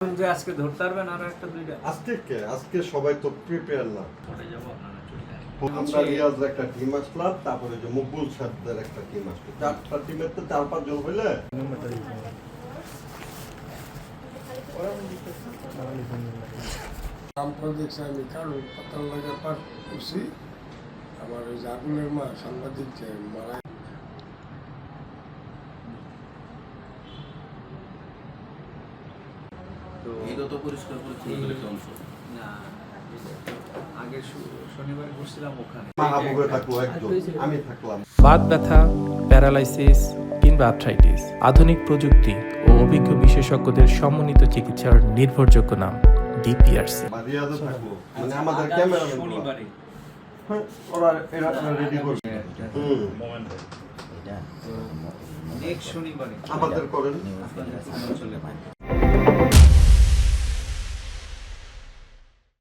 যে আজকে ধরতে পারবেন আর একটা দুইটা আজকে সবাই তো প্রিপেয়ার না। পরে যাব আপনারা চলে আমরা রিয়াজ একটা টিম আসলাম, তারপরে যে মকবুল সাহেবদের একটা টিম আসলো, চারটা টিমের তো 4-5 জন হইলে দেখছি আমি কারণ পাতা লাগা পার করছি আমার ওই জাগুলের মা সাংবাদিক যে মারা তো এটা তো পরিষ্কার পরিচ্ছন্নতার একটা অংশ। না আগের শনিবার ঘুরছিলাম ওখানে মাহবুবে থাকলো একজন, আমি থাকলাম। বাত ব্যথা, প্যারালাইসিস কিংবা আর্থ্রাইটিস, আধুনিক প্রযুক্তি ও অভিজ্ঞ বিশেষজ্ঞদের সমন্বিত চিকিৎসার নির্ভরযোগ্য নাম ডিপিআরসি। বা রিয়াজও থাকলো, মানে আমাদের ক্যামেরাম্যান শনিবারে ওরা এরা রেডি করবে। নেক্সট শনিবারে আমাদের করেন আপনাদের চলে